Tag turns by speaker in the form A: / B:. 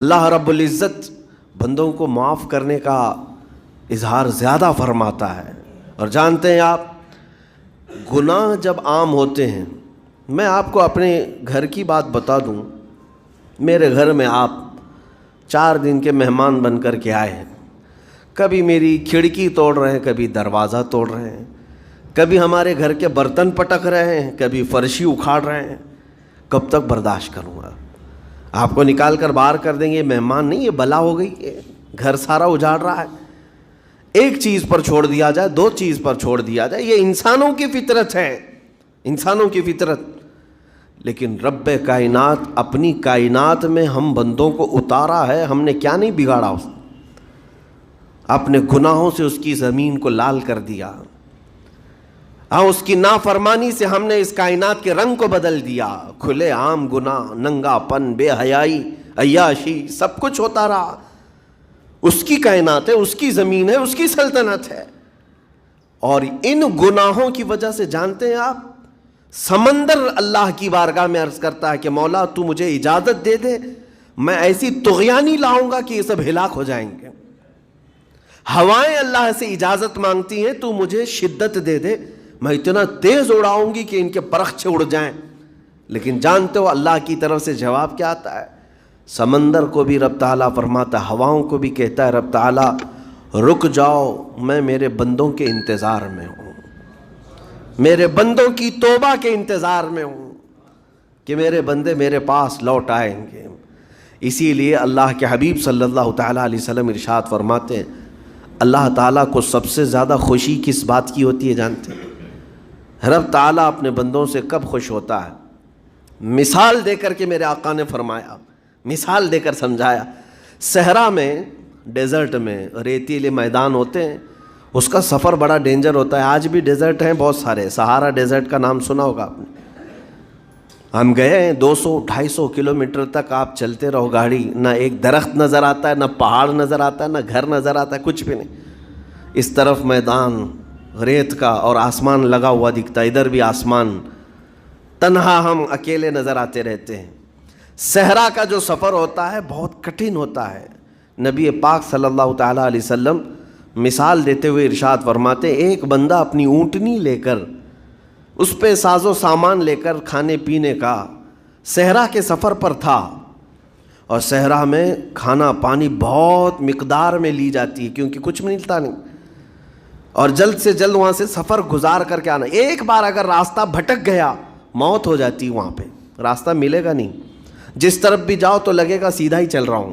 A: اللہ رب العزت بندوں کو معاف کرنے کا اظہار زیادہ فرماتا ہے۔ اور جانتے ہیں آپ، گناہ جب عام ہوتے ہیں، میں آپ کو اپنے گھر کی بات بتا دوں، میرے گھر میں آپ 4 دن کے مہمان بن کر کے آئے ہیں، کبھی میری کھڑکی توڑ رہے ہیں، کبھی دروازہ توڑ رہے ہیں، کبھی ہمارے گھر کے برتن پٹک رہے ہیں، کبھی فرشی اکھاڑ رہے ہیں، کب تک برداشت کروں گا؟ آپ کو نکال کر باہر کر دیں گے، یہ مہمان نہیں، یہ بلا ہو گئی، یہ گھر سارا اجاڑ رہا ہے۔ ایک چیز پر چھوڑ دیا جائے، 2 چیز پر چھوڑ دیا جائے، یہ انسانوں کی فطرت ہے، انسانوں کی فطرت۔ لیکن رب کائنات اپنی کائنات میں ہم بندوں کو اتارا ہے، ہم نے کیا نہیں بگاڑا، اپنے گناہوں سے اس کی زمین کو لال کر دیا، اس کی نافرمانی سے ہم نے اس کائنات کے رنگ کو بدل دیا۔ کھلے عام گناہ، ننگا پن، بے حیائی، عیاشی، سب کچھ ہوتا رہا۔ اس کی کائنات ہے، اس کی زمین ہے، اس کی سلطنت ہے۔ اور ان گناہوں کی وجہ سے جانتے ہیں آپ، سمندر اللہ کی بارگاہ میں عرض کرتا ہے کہ مولا تو مجھے اجازت دے دے، میں ایسی طغیانی لاؤں گا کہ یہ سب ہلاک ہو جائیں گے۔ ہوائیں اللہ سے اجازت مانگتی ہیں، تو مجھے شدت دے دے، میں اتنا تیز اڑاؤں گی کہ ان کے پرخچے اڑ جائیں۔ لیکن جانتے ہو اللہ کی طرف سے جواب کیا آتا ہے؟ سمندر کو بھی رب تعالیٰ فرماتا ہے، ہواؤں کو بھی کہتا ہے رب تعالیٰ رک جاؤ، میں میرے بندوں کے انتظار میں ہوں، میرے بندوں کی توبہ کے انتظار میں ہوں کہ میرے بندے میرے پاس لوٹ آئیں گے۔ اسی لیے اللہ کے حبیب صلی اللہ تعالیٰ علیہ وسلم ارشاد فرماتے ہیں، اللہ تعالیٰ کو سب سے زیادہ خوشی کس بات کی ہوتی ہے جانتے ہیں؟ رب تعالیٰ اپنے بندوں سے کب خوش ہوتا ہے؟ مثال دے کر کے میرے آقا نے فرمایا، مثال دے کر سمجھایا، صحرا میں، ڈیزرٹ میں ریتیلے میدان ہوتے ہیں، اس کا سفر بڑا ڈینجر ہوتا ہے۔ آج بھی ڈیزرٹ ہیں بہت سارے، سہارا ڈیزرٹ کا نام سنا ہوگا آپ نے۔ ہم گئے ہیں، 200-250 کلومیٹر تک آپ چلتے رہو گاڑی، نہ ایک درخت نظر آتا ہے، نہ پہاڑ نظر آتا ہے، نہ گھر نظر آتا ہے، کچھ بھی نہیں۔ اس طرف میدان ریت کا اور آسمان لگا ہوا دکھتا ہے، ادھر بھی آسمان، تنہا ہم اکیلے نظر آتے رہتے ہیں۔ صحرا کا جو سفر ہوتا ہے بہت کٹھن ہوتا ہے۔ نبی پاک صلی اللہ تعالیٰ علیہ وسلم مثال دیتے ہوئے ارشاد فرماتے، ایک بندہ اپنی اونٹنی لے کر، اس پہ ساز و سامان لے کر کھانے پینے کا صحرا کے سفر پر تھا، اور صحرا میں کھانا پانی بہت مقدار میں لی جاتی ہے کیونکہ کچھ ملتا نہیں، اور جلد سے جلد وہاں سے سفر گزار کر کے آنا۔ ایک بار اگر راستہ بھٹک گیا موت ہو جاتی، وہاں پہ راستہ ملے گا نہیں، جس طرف بھی جاؤ تو لگے گا سیدھا ہی چل رہا ہوں۔